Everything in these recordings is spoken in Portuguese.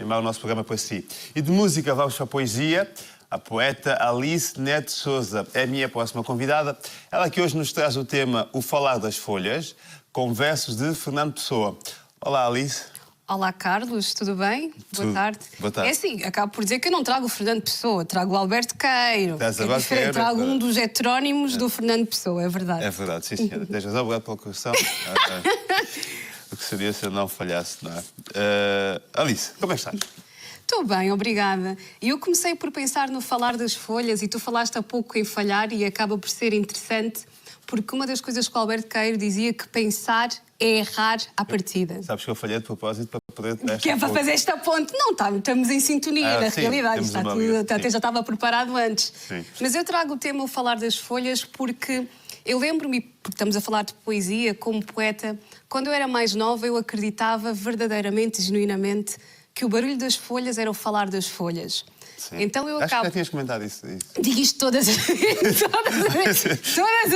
animar o nosso programa para si. E de música vamos para a poesia. A poeta Alice Neto Souza é a minha próxima convidada. Ela que hoje nos traz o tema O Falar das Folhas, com versos de Fernando Pessoa. Olá, Alice. Olá, Carlos, tudo bem? Boa tarde. Boa tarde. É assim, acabo por dizer que eu não trago o Fernando Pessoa, trago o Alberto Queiro. Estás É agora diferente, Queiro, trago um dos heterónimos do Fernando Pessoa, é verdade. É verdade, sim, senhora. Tens razão, obrigado pela correção. O que seria se eu não falhasse, não é? Alice, como é que estás? Estou bem, obrigada. E eu comecei por pensar no falar das folhas e tu falaste há pouco em falhar e acaba por ser interessante porque uma das coisas que o Alberto Queiro dizia que pensar é errar à partida. Sabes que eu falhei de propósito para poder... Que é para fazer esta ponte. Não, estamos em sintonia, na sim, realidade. Está tudo, até já estava preparado antes. Sim. Mas eu trago o tema O Falar das Folhas porque eu lembro-me, porque estamos a falar de poesia, como poeta, quando eu era mais nova eu acreditava verdadeiramente, genuinamente, que o barulho das folhas era o falar das folhas. Sim. Então eu Acho acabo... que já tinhas comentado isso. Digo isto todas as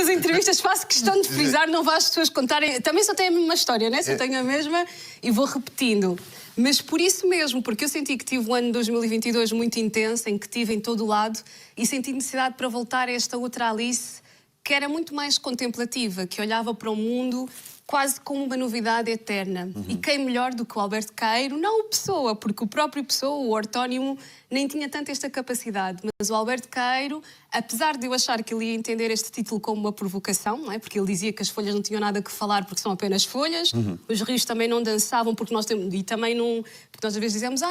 entrevistas, faço questão de frisar, não vá as pessoas contarem. Também só tenho a mesma história, né? Só tenho a mesma e vou repetindo. Mas por isso mesmo, porque eu senti que tive um ano de 2022 muito intenso, em que estive em todo o lado e senti necessidade para voltar a esta outra Alice, que era muito mais contemplativa, que olhava para o mundo quase como uma novidade eterna. E quem melhor do que o Alberto Queiro, não o Pessoa, porque o próprio Pessoa, o ortónimo, nem tinha tanto esta capacidade. Mas o Alberto Queiro, apesar de eu achar que ele ia entender este título como uma provocação, não é? Porque ele dizia que as folhas não tinham nada que falar porque são apenas folhas, os rios também não dançavam porque nós temos... E também não... Porque nós às vezes dizemos,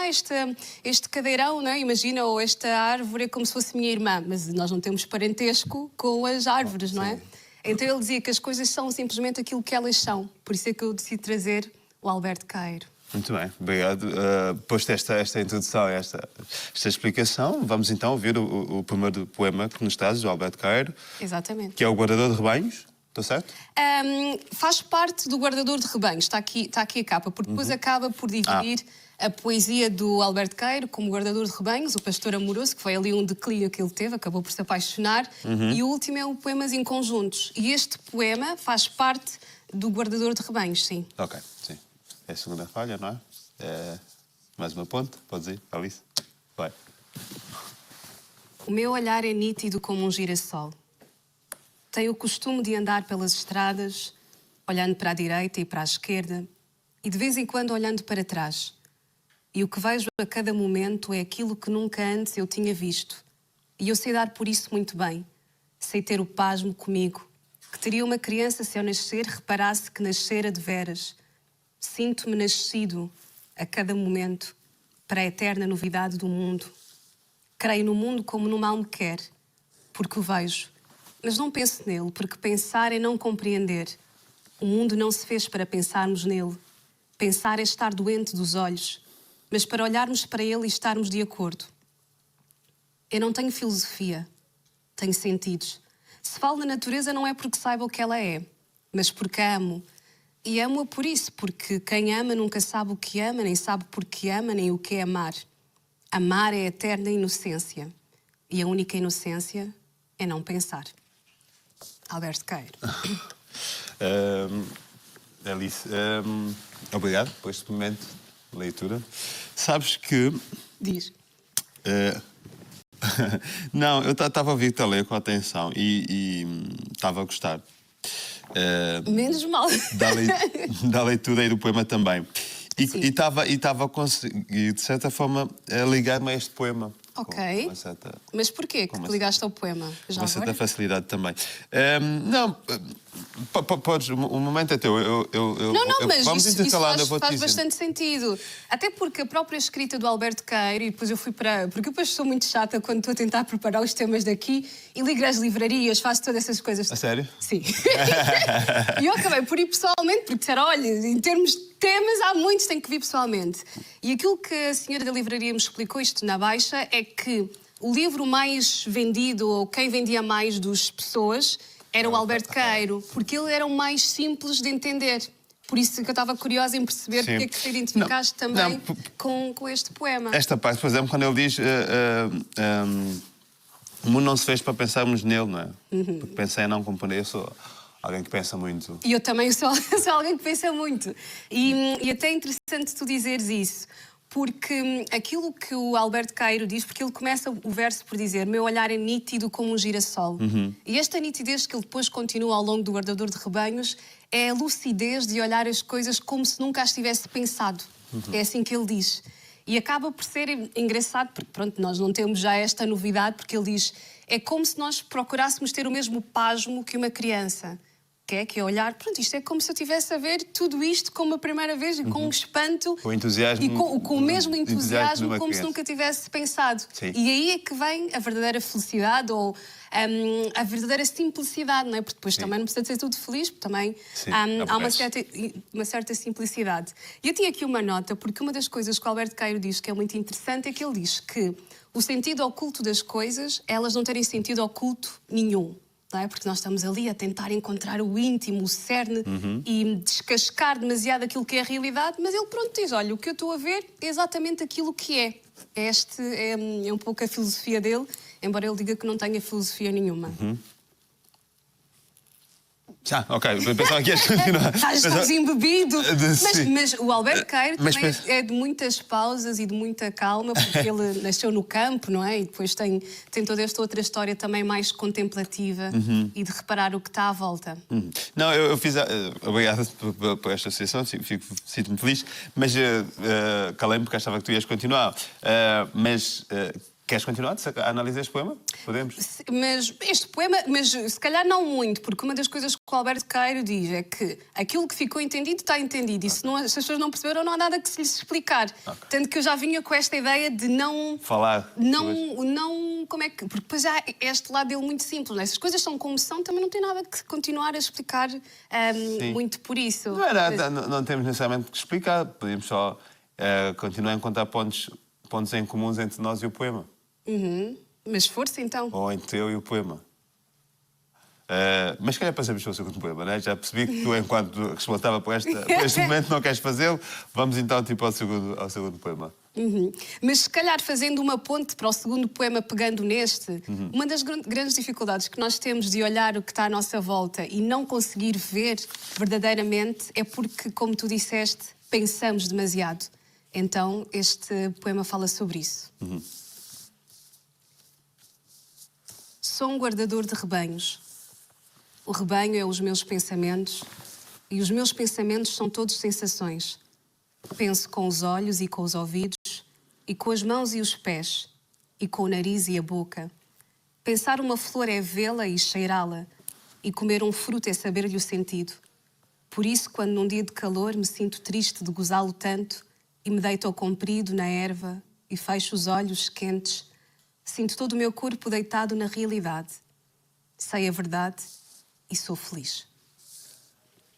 este cadeirão, não é? Imagina, ou esta árvore é como se fosse minha irmã. Mas nós não temos parentesco com as árvores, não é? Então ele dizia que as coisas são simplesmente aquilo que elas são. Por isso é que eu decidi trazer o Alberto Queiro. Muito bem, obrigado. Posto esta introdução, esta explicação, vamos então ouvir o primeiro poema que nos traz, do Alberto Queiro. Exatamente. Que é o Guardador de Rebanhos, estou certo? Faz parte do Guardador de Rebanhos, está aqui a capa, porque depois acaba por dividir a poesia do Alberto Queiro como Guardador de Rebanhos, o pastor amoroso, que foi ali um declínio que ele teve, acabou por se apaixonar, e o último é o Poemas Inconjuntos. E este poema faz parte do Guardador de Rebanhos, sim. Ok, sim. É a segunda falha, não é? Mais uma ponte, podes ir, Alice? Vai. O meu olhar é nítido como um girassol. Tenho o costume de andar pelas estradas, olhando para a direita e para a esquerda, e de vez em quando olhando para trás. E o que vejo a cada momento é aquilo que nunca antes eu tinha visto. E eu sei dar por isso muito bem. Sei ter o pasmo comigo, que teria uma criança se ao nascer reparasse que nascera de veras. Sinto-me nascido a cada momento para a eterna novidade do mundo. Creio no mundo como no mal me quer, porque o vejo. Mas não penso nele, porque pensar é não compreender. O mundo não se fez para pensarmos nele. Pensar é estar doente dos olhos, mas para olharmos para ele e estarmos de acordo. Eu não tenho filosofia, tenho sentidos. Se falo na natureza não é porque saiba o que ela é, mas porque a amo. E amo-a por isso, porque quem ama nunca sabe o que ama, nem sabe por que ama, nem o que é amar. Amar é a eterna inocência. E a única inocência é não pensar. Alberto Queiro. Alice, obrigado por este momento de leitura. Sabes que... Diz. Não, eu estava a ouvir-te a ler com atenção e estava a gostar. Menos mal. Da leitura e do poema também. E estava a conseguir, de certa forma, a ligar-me a este poema. Ok. Com uma certa... Mas porquê que te ligaste ao poema? Já com certa agora? facilidade também. Não, podes, o momento é teu. Mas vamos isso faz dizer. bastante sentido. Até porque a própria escrita do Alberto Queiro, e depois eu fui para... Porque eu depois sou muito chata quando estou a tentar preparar os temas daqui e ligo às livrarias, faço todas essas coisas. A sério? Sim. E eu acabei por ir pessoalmente, porque disseram, olha, em termos de temas há muitos, tem que vir pessoalmente. E aquilo que a senhora da livraria me explicou, isto na Baixa, é que o livro mais vendido, ou quem vendia mais das pessoas, era o Alberto Queiro, porque ele era o mais simples de entender. Por isso que eu estava curiosa em perceber porque é que te identificaste também com este poema. Esta parte, por exemplo, quando ele diz o mundo não se fez para pensarmos nele, não é? Porque pensei em não compreender, eu sou alguém que pensa muito. E eu também sou alguém que pensa muito. E até é interessante tu dizeres isso, Porque aquilo que o Alberto Cairo diz, porque ele começa o verso por dizer: meu olhar é nítido como um girassol. E esta nitidez que ele depois continua ao longo do Guardador de Rebanhos é a lucidez de olhar as coisas como se nunca as tivesse pensado. É assim que ele diz. E acaba por ser engraçado, porque pronto, nós não temos já esta novidade, porque ele diz: é como se nós procurássemos ter o mesmo pasmo que uma criança. Que é olhar, pronto, isto é como se eu estivesse a ver tudo isto como a primeira vez, e com um espanto. Com entusiasmo. E com o mesmo entusiasmo como criança. se nunca tivesse pensado. Sim. E aí é que vem a verdadeira felicidade ou a verdadeira simplicidade, não é? Porque depois também não precisa de ser tudo feliz, porque também há uma certa simplicidade. E eu tinha aqui uma nota, porque uma das coisas que o Alberto Cairo diz que é muito interessante é que ele diz que o sentido oculto das coisas, elas não terem sentido oculto nenhum. Não é? Porque nós estamos ali a tentar encontrar o íntimo, o cerne e descascar demasiado aquilo que é a realidade, mas ele pronto diz: olha, o que eu estou a ver é exatamente aquilo que é. É um pouco a filosofia dele, embora ele diga que não tenha filosofia nenhuma. Ok, pensava que ias continuar. Estás embebido. Mas o Alberto Cairo também penso... é de muitas pausas e de muita calma, porque ele nasceu no campo, não é? E depois tem toda esta outra história também mais contemplativa e de reparar o que está à volta. Não, eu fiz... Obrigado por esta associação, sinto-me feliz, mas calei-me porque achava que tu ias continuar. Queres continuar a analisar este poema? Podemos? Mas este poema, se calhar não muito, porque uma das coisas que o Alberto Cairo diz é que aquilo que ficou entendido está entendido. E se as pessoas não perceberam, não há nada que se lhes explicar. Tanto que eu já vinha com esta ideia de não... Falar. Como é que... Porque depois há este lado dele muito simples, não é? Se as coisas são como são, também não tem nada que continuar a explicar muito por isso. Não é nada, não temos necessariamente que explicar. Podemos só continuar a encontrar pontos em comuns entre nós e o poema. Mas força, então. Ou entre eu e o poema. Mas se calhar passamos para o segundo poema, não é? Já percebi que tu, enquanto responsável por este momento, não queres fazê-lo. Vamos então ao segundo poema. Mas se calhar fazendo uma ponte para o segundo poema, pegando neste, uma das grandes dificuldades que nós temos de olhar o que está à nossa volta e não conseguir ver verdadeiramente é porque, como tu disseste, pensamos demasiado. Então este poema fala sobre isso. Sou um guardador de rebanhos. O rebanho é os meus pensamentos e os meus pensamentos são todos sensações. Penso com os olhos e com os ouvidos e com as mãos e os pés e com o nariz e a boca. Pensar uma flor é vê-la e cheirá-la e comer um fruto é saber-lhe o sentido. Por isso, quando num dia de calor me sinto triste de gozá-lo tanto e me deito ao comprido na erva e fecho os olhos quentes, sinto todo o meu corpo deitado na realidade. Sei a verdade e sou feliz.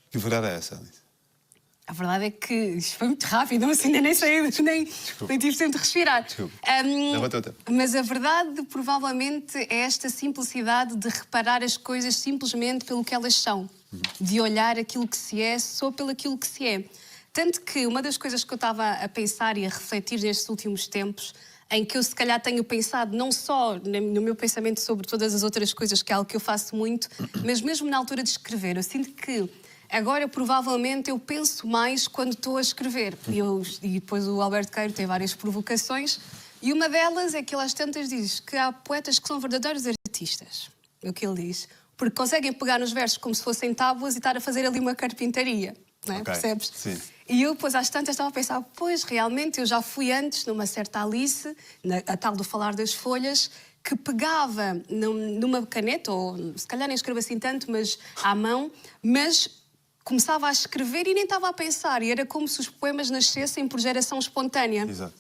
Que verdade é essa, Alice? A verdade é que isto foi muito rápido, assim, ainda nem sei, nem tive tempo de respirar. Mas a verdade, provavelmente, é esta simplicidade de reparar as coisas simplesmente pelo que elas são. De olhar aquilo que se é só pelo aquilo que se é. Tanto que uma das coisas que eu estava a pensar e a refletir nestes últimos tempos, em que eu se calhar tenho pensado não só no meu pensamento sobre todas as outras coisas, que é algo que eu faço muito, mas mesmo na altura de escrever. Eu sinto que agora provavelmente eu penso mais quando estou a escrever. E depois o Alberto Cairo tem várias provocações e uma delas é que ele às tantas diz que há poetas que são verdadeiros artistas. É o que ele diz. Porque conseguem pegar nos versos como se fossem tábuas e estar a fazer ali uma carpintaria. Não é? Percebes? Sim. E eu, depois, às tantas, estava a pensar, pois, realmente, eu já fui antes, numa certa Alice, a tal do Falar das Folhas, que pegava numa caneta, ou se calhar nem escrevo assim tanto, mas à mão, mas começava a escrever e nem estava a pensar. E era como se os poemas nascessem por geração espontânea. Exato.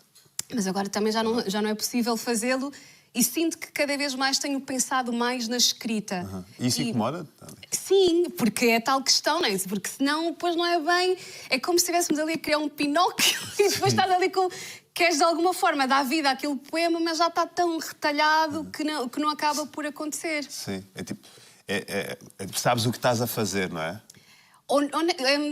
Mas agora também já não é possível fazê-lo. E sinto que cada vez mais tenho pensado mais na escrita. E isso incomoda? Sim, porque é tal questão, não é? Porque senão depois não é bem... É como se estivéssemos ali a criar um Pinóquio e depois estás ali com... Queres de alguma forma dar vida àquele poema, mas já está tão retalhado que não acaba por acontecer. Sim, sabes o que estás a fazer, não é?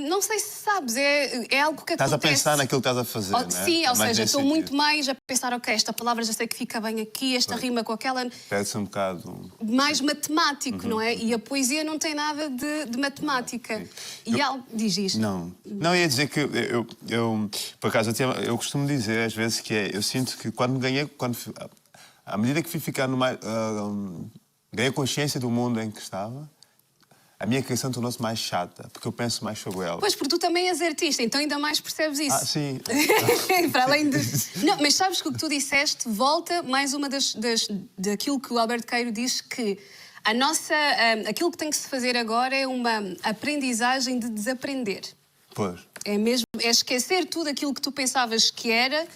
Não sei se sabes, é algo que Estás acontece. a pensar naquilo que estás a fazer, não é? Sim, ou Mais seja, nesse estou sentido. muito mais a pensar, ok, esta palavra já sei que fica bem aqui, esta rima com aquela... Perde-se um bocado... Mais matemático, Uhum. não é? E a poesia não tem nada de matemática. E algo... Diz isto. Não, ia dizer que por acaso, eu costumo dizer às vezes que eu sinto que quando ganhei, à medida que fui ficando mais, ganhei consciência do mundo em que estava, a minha criação tornou-se mais chata, porque eu penso mais sobre ela. Pois, porque tu também és artista, então ainda mais percebes isso. Sim. Para além de... Não, mas sabes que o que tu disseste volta mais uma daquilo que o Alberto Queiro diz, que aquilo que tem que se fazer agora é uma aprendizagem de desaprender. Pois. É esquecer tudo aquilo que tu pensavas que era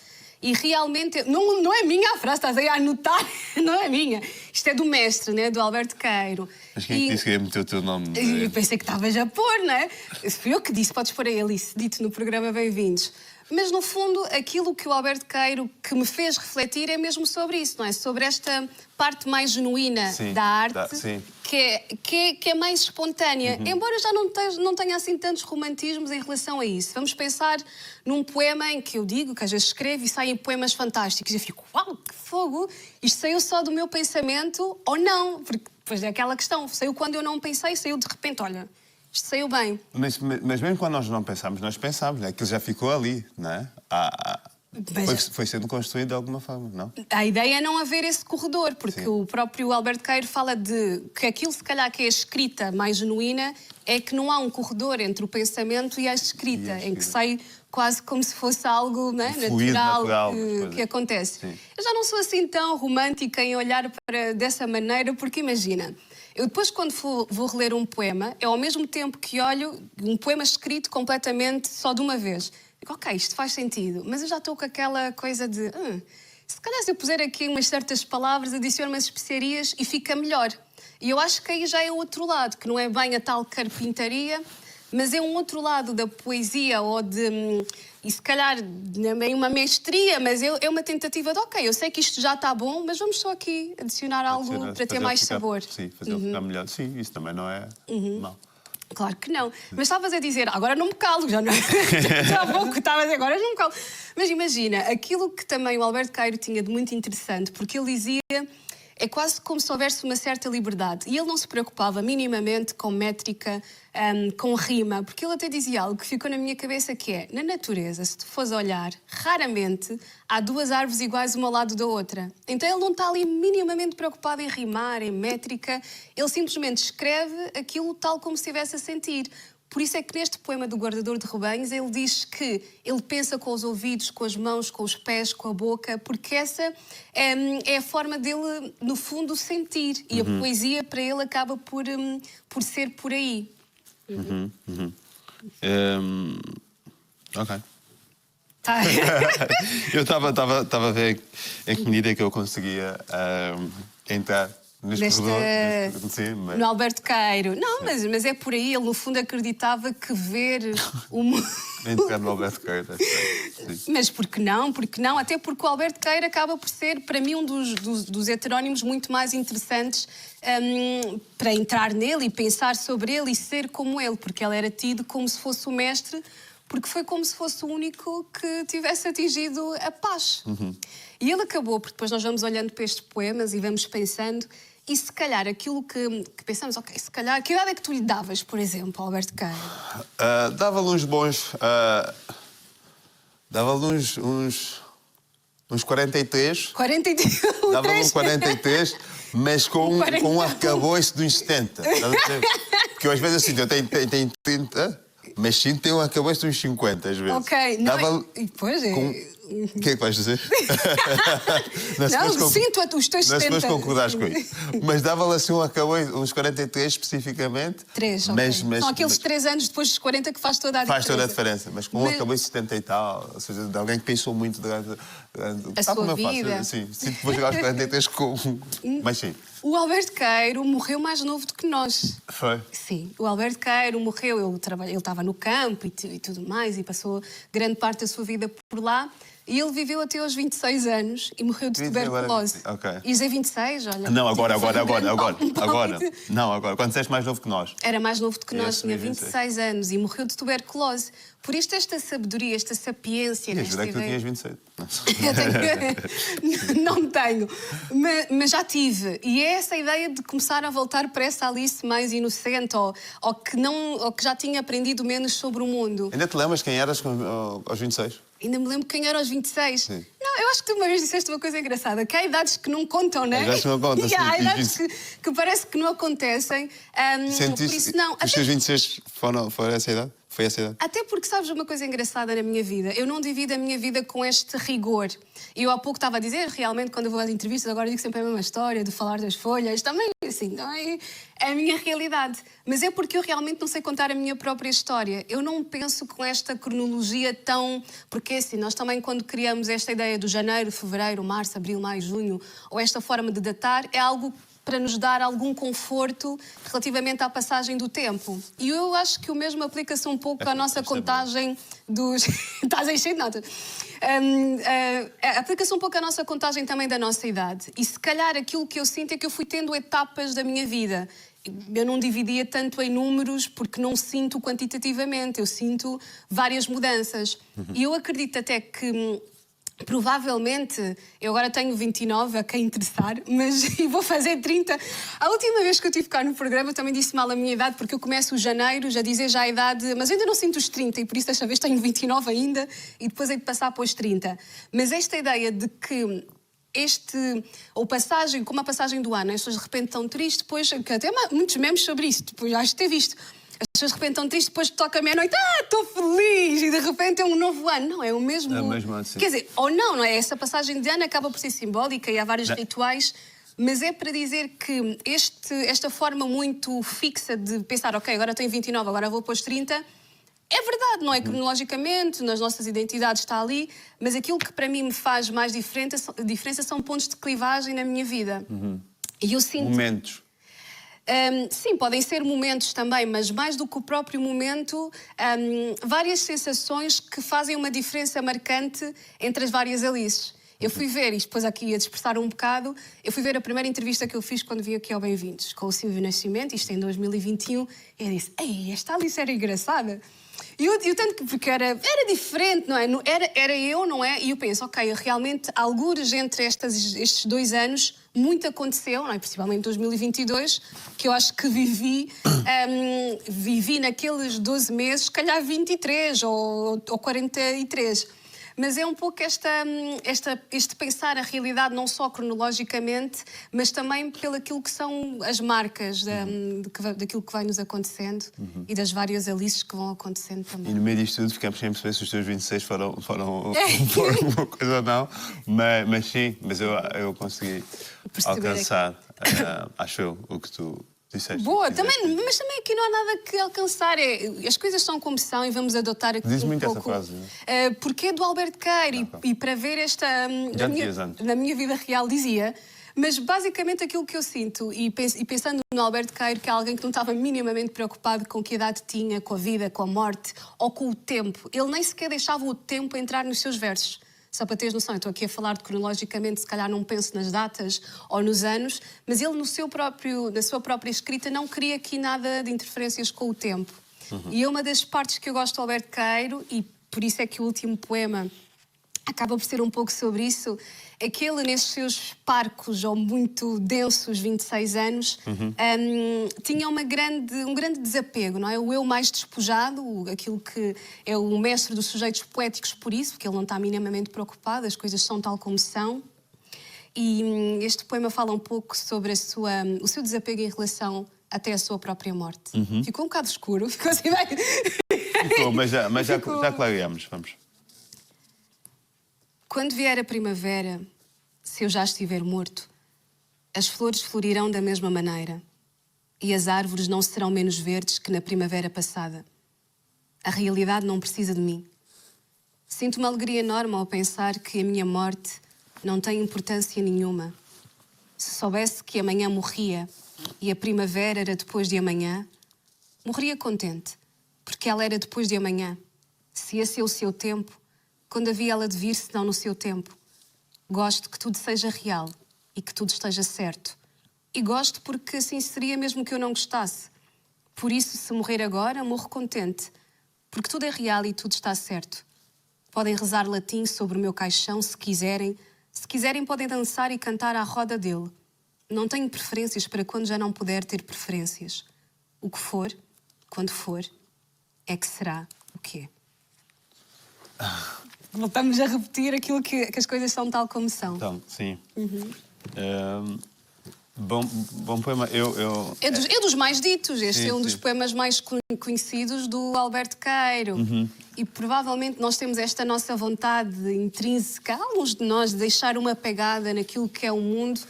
e realmente... Não é minha a frase, estás aí a anotar, não é minha. Isto é do mestre, né, do Alberto Queiro. Mas quem disse que ia meter o teu nome? Eu pensei que estavas a pôr, não é? Fui eu que disse, podes pôr aí, Alice, dito no programa Bem-vindos. Mas, no fundo, aquilo que o Alberto Queiro que me fez refletir é mesmo sobre isso, não é? Sobre esta parte mais genuína da arte, sim. que é mais espontânea. Embora já não tenha assim tantos romantismos em relação a isso. Vamos pensar num poema em que eu digo, que às vezes escrevo e saem poemas fantásticos. E eu fico, uau, que fogo! Isto saiu só do meu pensamento ou não? Porque depois é aquela questão, saiu quando eu não pensei, saiu de repente, olha... Isto saiu bem. Mas mesmo quando nós não pensamos, nós pensamos, né? Aquilo já ficou ali, não é? Foi sendo construído de alguma forma, não? A ideia é não haver esse corredor, porque o próprio Alberto Queiro fala de que aquilo, se calhar, que é a escrita mais genuína é que não há um corredor entre o pensamento e a escrita, em que sai quase como se fosse algo, não é? natural que acontece. Sim. Eu já não sou assim tão romântica em olhar dessa maneira, porque imagina... Eu depois, quando vou reler um poema, é ao mesmo tempo que olho um poema escrito completamente só de uma vez. Digo, ok, isto faz sentido, mas eu já estou com aquela coisa de... se calhar se eu puser aqui umas certas palavras, adiciono umas especiarias e fica melhor. E eu acho que aí já é o outro lado, que não é bem a tal carpintaria, mas é um outro lado da poesia ou de... E se calhar não é uma mestria, mas é uma tentativa de, ok, eu sei que isto já está bom, mas vamos só aqui adicionar algo para ter mais sabor. Sim, fazer ficar melhor. Sim, isso também não é mau. Claro que não. Mas estavas a dizer, agora não me calo, já não... Já há pouco estavas a dizer, agora não me calo. Mas imagina, aquilo que também o Alberto Queiro tinha de muito interessante, porque ele dizia... É quase como se houvesse uma certa liberdade. E ele não se preocupava minimamente com métrica, com rima, porque ele até dizia algo que ficou na minha cabeça, que é, na natureza, se tu fores olhar, raramente há duas árvores iguais uma ao lado da outra. Então ele não está ali minimamente preocupado em rimar, em métrica, ele simplesmente escreve aquilo tal como se estivesse a sentir. Por isso é que neste poema do Guardador de Rebanhos ele diz que ele pensa com os ouvidos, com as mãos, com os pés, com a boca, porque essa é a forma dele, no fundo, sentir. E a poesia, para ele, acaba por ser por aí. Ok. Tá. Eu estava a ver em que medida é que eu conseguia entrar neste corredor. Sim, mas... No Alberto Queiro. Não, mas é por aí. Ele, no fundo, acreditava que ver o mundo... Entrar no Alberto Queiro. Mas por que não? Por que não? Até porque o Alberto Queiro acaba por ser, para mim, um dos heterónimos muito mais interessantes para entrar nele e pensar sobre ele e ser como ele, porque ele era tido como se fosse o mestre, porque foi como se fosse o único que tivesse atingido a paz. E ele acabou, porque depois nós vamos olhando para estes poemas e vamos pensando, e se calhar aquilo que pensamos, ok, se calhar, que idade é que tu lhe davas, por exemplo, Alberto Queiro? Dava-lhe uns bons... dava-lhe uns 43. 43? Dava-lhe um 43, mas com um arcabouço de uns 70. Porque eu às vezes assim, eu tenho 30... Mas sim, tem um arcabouço de uns 50, às vezes. Ok, não é... Pois é... O que é que vais dizer? Não, sinto os teus 70. Não se concordares com isso. Mas dava-lhe assim um arcabouço, uns 43 especificamente. 3, ok. São aqueles 3 anos depois dos 40 que faz toda a diferença. Faz toda a diferença, mas com um arcabouço de 70 e tal, ou seja, de alguém que pensou muito durante a sua vida. Sim, sinto que vou chegar aos 43 com... Mas sim. O Alberto Queiro morreu mais novo do que nós. Foi? Sim, o Alberto Queiro morreu, ele estava no campo e tudo mais, e passou grande parte da sua vida por lá. E ele viveu até aos 26 anos e morreu de tuberculose. Ok. E dizer 26, olha. Não, agora. Agora. Não, agora. Quando disseste mais novo que nós. Era mais novo do que nós, Esse, tinha 26 26 anos e morreu de tuberculose. Por isto, esta sabedoria, esta sapiência. Eu jurei que tu tinhas 26. Não tenho, mas já tive. E é essa ideia de começar a voltar para essa Alice mais inocente ou que já tinha aprendido menos sobre o mundo. Ainda te lembras quem eras aos 26? Ainda me lembro quem era aos 26. Sim. Não, eu acho que tu uma vez disseste uma coisa engraçada, que há idades que não contam, não é? Há idades que não contam, sim. Há idades que parece que não acontecem. Por isso, não. Os teus 26 foram essa idade? Foi essa idade? Até porque sabes uma coisa engraçada na minha vida? Eu não divido a minha vida com este rigor. Eu há pouco estava a dizer, realmente, quando eu vou às entrevistas, agora digo sempre a mesma história, de falar das folhas, também, assim, também é a minha realidade. Mas é porque eu realmente não sei contar a minha própria história. Eu não penso com esta cronologia tão... Porque, assim, nós também, quando criamos esta ideia do janeiro, fevereiro, março, abril, maio, junho, ou esta forma de datar, é algo para nos dar algum conforto relativamente à passagem do tempo. E eu acho que o mesmo aplica-se um pouco à nossa contagem dos... Estás aí cheio de notas. Aplica-se um pouco à nossa contagem também da nossa idade. E se calhar aquilo que eu sinto é que eu fui tendo etapas da minha vida. Eu não dividia tanto em números porque não sinto quantitativamente. Eu sinto várias mudanças. E eu acredito até que... Provavelmente, eu agora tenho 29, a quem interessar, mas vou fazer 30. A última vez que eu tive cá no programa eu também disse mal a minha idade, porque eu começo janeiro a dizer já a idade, mas eu ainda não sinto os 30 e por isso desta vez tenho 29 ainda e depois hei de passar para os 30. Mas esta ideia de que como a passagem do ano, as pessoas de repente estão tristes, depois, que até muitos memes sobre isso, depois acho que ter visto. As pessoas de repente estão tristes, depois toca a meia-noite, estou feliz, e de repente é um novo ano. Não, é o mesmo... É o mesmo ano, sim. Quer dizer, ou não é? Essa passagem de ano acaba por ser simbólica e há vários rituais, mas é para dizer que esta forma muito fixa de pensar, ok, agora tenho 29, agora vou para os 30, é verdade, não é? Cronologicamente, nas nossas identidades está ali, mas aquilo que para mim me faz mais diferença são pontos de clivagem na minha vida. E eu sinto... Momentos. Sim, podem ser momentos também, mas mais do que o próprio momento, várias sensações que fazem uma diferença marcante entre as várias Alices. Eu fui ver, e depois aqui a dispersar um bocado, eu fui ver a primeira entrevista que eu fiz quando vim aqui ao Bem-vindos, com o Silvio Nascimento, isto em 2021, e eu disse, ei, esta Alice era engraçada. E eu tanto que, porque era diferente, não é? Era eu, não é? E eu penso, ok, realmente, algures entre estes 2 anos, muito aconteceu, não é? Principalmente em 2022, que eu acho que vivi naqueles 12 meses, se calhar 23 ou 43. Mas é um pouco este pensar a realidade não só cronologicamente, mas também pelaquilo que são as marcas daquilo que vai nos acontecendo e das várias Alices que vão acontecendo também. E no meio disto tudo ficamos sem perceber se os teus 26 foram uma coisa ou não, mas sim, mas eu consegui alcançar, acho eu, o que tu disseste. Boa, mas também aqui não há nada que alcançar. As coisas são como são e vamos adotar aqui Diz um muito pouco. essa frase, não é? Porque é do Albert Queiro e para ver esta... Na minha vida real dizia, mas basicamente aquilo que eu sinto, e pensando no Albert Queiro, que é alguém que não estava minimamente preocupado com que idade tinha, com a vida, com a morte ou com o tempo. Ele nem sequer deixava o tempo entrar nos seus versos. Só para teres noção, eu estou aqui a falar de cronologicamente, se calhar não penso nas datas ou nos anos, mas ele na sua própria escrita não queria aqui nada de interferências com o tempo. E é uma das partes que eu gosto do Albert Queiro, e por isso é que o último poema acaba por ser um pouco sobre isso, é que ele, nestes seus parcos ou muito densos 26 anos, tinha um grande desapego, não é? O eu mais despojado, aquilo que é o mestre dos sujeitos poéticos por isso, porque ele não está minimamente preocupado, as coisas são tal como são. E este poema fala um pouco sobre o seu desapego em relação até a sua própria morte. Ficou um bocado escuro, ficou assim bem... Ficou, mas já clareamos, vamos. Quando vier a primavera, se eu já estiver morto, as flores florirão da mesma maneira e as árvores não serão menos verdes que na primavera passada. A realidade não precisa de mim. Sinto uma alegria enorme ao pensar que a minha morte não tem importância nenhuma. Se soubesse que amanhã morria e a primavera era depois de amanhã, morria contente, porque ela era depois de amanhã. Se esse é o seu tempo, quando havia ela de vir, senão no seu tempo. Gosto que tudo seja real e que tudo esteja certo. E gosto porque assim seria mesmo que eu não gostasse. Por isso, se morrer agora, morro contente. Porque tudo é real e tudo está certo. Podem rezar latim sobre o meu caixão, se quiserem. Se quiserem, podem dançar e cantar à roda dele. Não tenho preferências para quando já não puder ter preferências. O que for, quando for, é que será o quê? Voltamos a repetir aquilo que as coisas são tal como são. Então, sim. Bom poema. É dos mais ditos. Este Sim, é um dos sim. poemas mais conhecidos do Alberto Queiro. E provavelmente nós temos esta nossa vontade intrínseca, alguns de nós, de deixar uma pegada naquilo que é o mundo.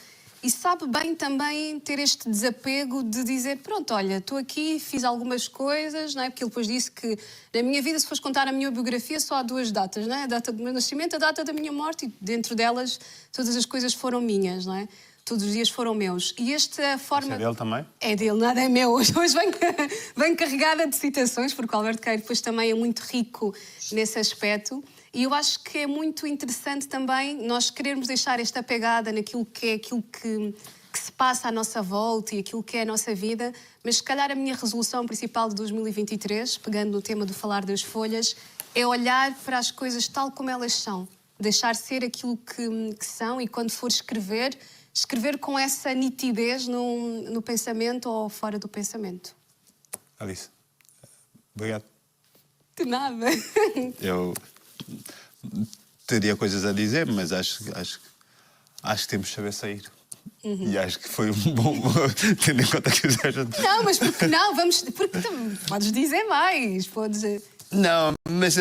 E sabe bem também ter este desapego de dizer, pronto, olha, estou aqui, fiz algumas coisas, não é? Porque ele depois disse que na minha vida, se fores contar a minha biografia, só há duas datas, não é? A data do meu nascimento, a data da minha morte, e dentro delas todas as coisas foram minhas, não é? Todos os dias foram meus. E esta forma... Isso é dele também? É dele, nada é meu. Hoje venho carregada de citações, porque o Alberto Queiro depois também é muito rico nesse aspecto. E eu acho que é muito interessante também nós querermos deixar esta pegada naquilo que é aquilo que se passa à nossa volta e aquilo que é a nossa vida. Mas se calhar a minha resolução principal de 2023, pegando no tema do falar das folhas, é olhar para as coisas tal como elas são. Deixar ser aquilo que são e quando for escrever com essa nitidez no pensamento ou fora do pensamento. Alice, obrigado. De nada. Eu teria coisas a dizer, mas acho que temos de saber sair. E acho que foi um bom... tendo em conta que a gente... Não, mas porque não? Porque podes dizer mais. Podes... Não, mas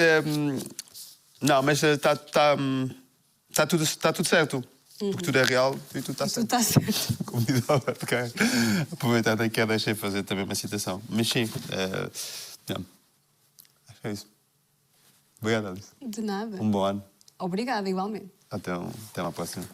está tudo certo. Porque tudo é real e tudo está certo. Tudo está certo. Como diz o Alberto Queiro. Aproveitando aqui, deixei fazer também uma citação. Mas sim, não. Acho que é isso. Obrigado, Alice. De nada. Um bom ano. Obrigada, igualmente. Até uma próxima.